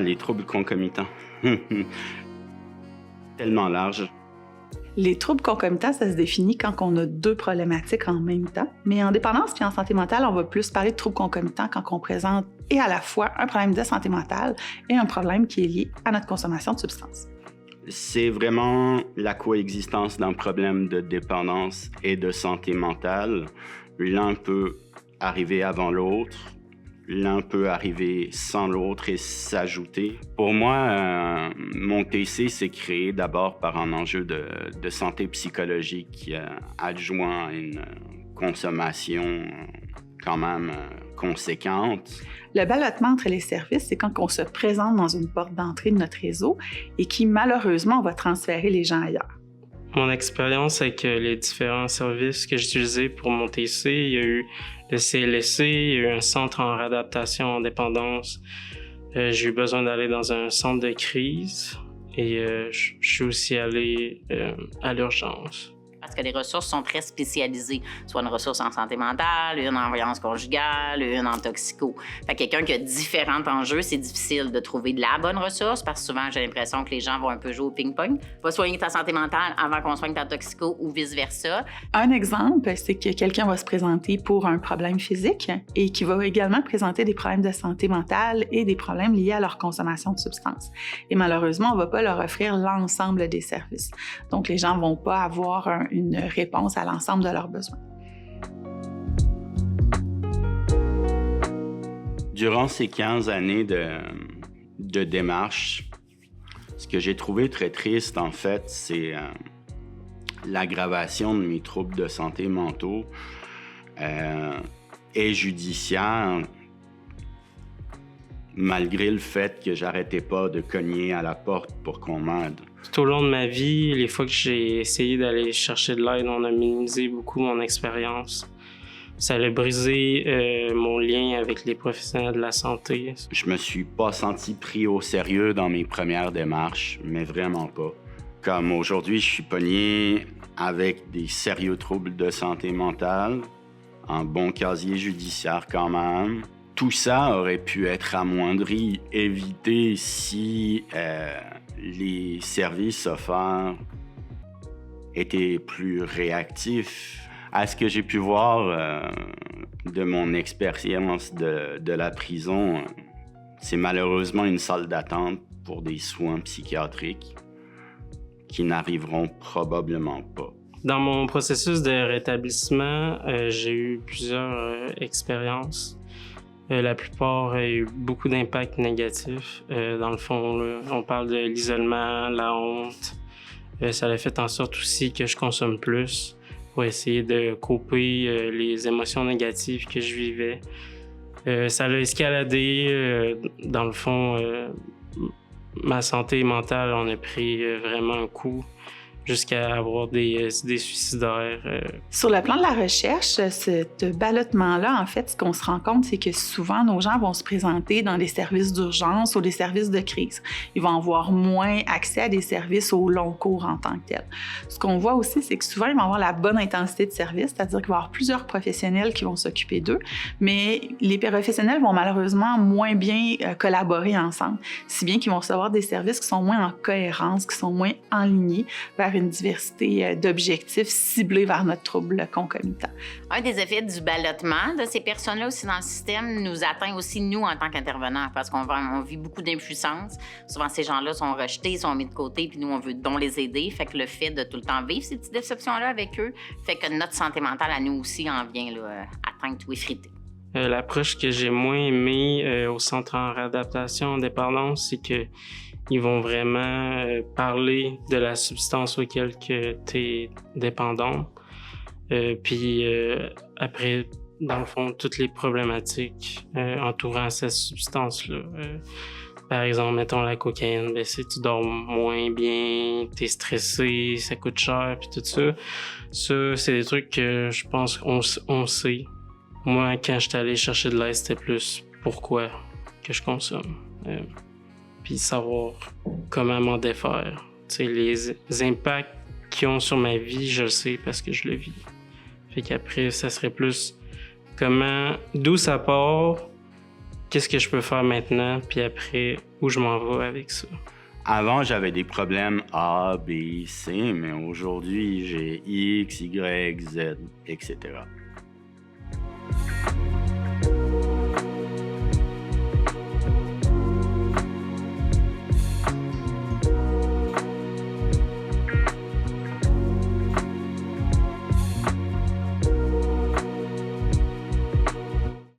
les troubles concomitants. Tellement large. Les troubles concomitants, ça se définit quand on a deux problématiques en même temps. Mais en dépendance puis en santé mentale, on va plus parler de troubles concomitants quand on présente et à la fois un problème de santé mentale et un problème qui est lié à notre consommation de substances. C'est vraiment la coexistence d'un problème de dépendance et de santé mentale. L'un peut arriver avant l'autre, l'un peut arriver sans l'autre et s'ajouter. Pour moi, mon TC s'est créé d'abord par un enjeu de santé psychologique adjoint à une consommation quand même conséquente. Le ballottement entre les services, c'est quand on se présente dans une porte d'entrée de notre réseau et qui, malheureusement, va transférer les gens ailleurs. Mon expérience avec les différents services que j'utilisais pour mon TC, il y a eu le CLSC, il y a eu un centre en réadaptation en dépendance. J'ai eu besoin d'aller dans un centre de crise et je suis aussi allé à l'urgence. Parce que les ressources sont très spécialisées, soit une ressource en santé mentale, une en violence conjugale, une en toxico. Fait que quelqu'un qui a différents enjeux, c'est difficile de trouver de la bonne ressource parce que souvent, j'ai l'impression que les gens vont un peu jouer au ping-pong. Va soigner ta santé mentale avant qu'on soigne ta toxico ou vice-versa. Un exemple, c'est que quelqu'un va se présenter pour un problème physique et qui va également présenter des problèmes de santé mentale et des problèmes liés à leur consommation de substances. Et malheureusement, on ne va pas leur offrir l'ensemble des services. Donc, les gens ne vont pas avoir une réponse à l'ensemble de leurs besoins. Durant ces 15 années de démarche, ce que j'ai trouvé très triste, en fait, c'est l'aggravation de mes troubles de santé mentaux et judiciaires, malgré le fait que j'arrêtais pas de cogner à la porte pour qu'on m'aide. Tout au long de ma vie, les fois que j'ai essayé d'aller chercher de l'aide, on a minimisé beaucoup mon expérience. Ça a brisé mon lien avec les professionnels de la santé. Je me suis pas senti pris au sérieux dans mes premières démarches, mais vraiment pas. Comme aujourd'hui, je suis pogné avec des sérieux troubles de santé mentale, un bon casier judiciaire quand même. Tout ça aurait pu être amoindri, évité si les services offerts étaient plus réactifs. À ce que j'ai pu voir de mon expérience de la prison, c'est malheureusement une salle d'attente pour des soins psychiatriques qui n'arriveront probablement pas. Dans mon processus de rétablissement, j'ai eu plusieurs expériences. La plupart ont eu beaucoup d'impacts négatifs. Dans le fond, là, on parle de l'isolement, la honte. Ça a fait en sorte aussi que je consomme plus pour essayer de couper les émotions négatives que je vivais. Ça a escaladé. Dans le fond, ma santé mentale en a pris vraiment un coup, jusqu'à avoir des idées suicidaires. Sur le plan de la recherche, ce ballottement-là, en fait, ce qu'on se rend compte, c'est que souvent, nos gens vont se présenter dans des services d'urgence ou des services de crise. Ils vont avoir moins accès à des services au long cours en tant que tel. Ce qu'on voit aussi, c'est que souvent, ils vont avoir la bonne intensité de service, c'est-à-dire qu'il va y avoir plusieurs professionnels qui vont s'occuper d'eux, mais les professionnels vont malheureusement moins bien collaborer ensemble, si bien qu'ils vont recevoir des services qui sont moins en cohérence, qui sont moins alignés vers une diversité d'objectifs ciblés vers notre trouble concomitant. Un des effets du ballottement de ces personnes-là aussi dans le système nous atteint aussi, nous, en tant qu'intervenants, parce qu'on vit beaucoup d'impuissance. Souvent, ces gens-là sont rejetés, sont mis de côté, puis nous, on veut donc les aider. Fait que le fait de tout le temps vivre ces petites déceptions-là avec eux fait que notre santé mentale, à nous aussi, en vient là, atteindre ou effriter. L'approche que j'ai moins aimée au centre en réadaptation en dépendance, c'est que ils vont vraiment parler de la substance auquel tu es dépendant. Puis après, dans le fond, toutes les problématiques entourant cette substance-là. Par exemple, mettons la cocaïne, ben, si tu dors moins bien, tu es stressé, ça coûte cher, puis tout ça. Ça, c'est des trucs que je pense qu'on sait. Moi, quand j'étais allé chercher de l'aide, c'était plus pourquoi que je consomme. Puis savoir comment m'en défaire. T'sais, les impacts qu'ils ont sur ma vie, je le sais parce que je le vis. Fait qu'après, ça serait plus d'où ça part, qu'est-ce que je peux faire maintenant, puis après, où je m'en vais avec ça. Avant, j'avais des problèmes A, B, C, mais aujourd'hui, j'ai X, Y, Z, etc.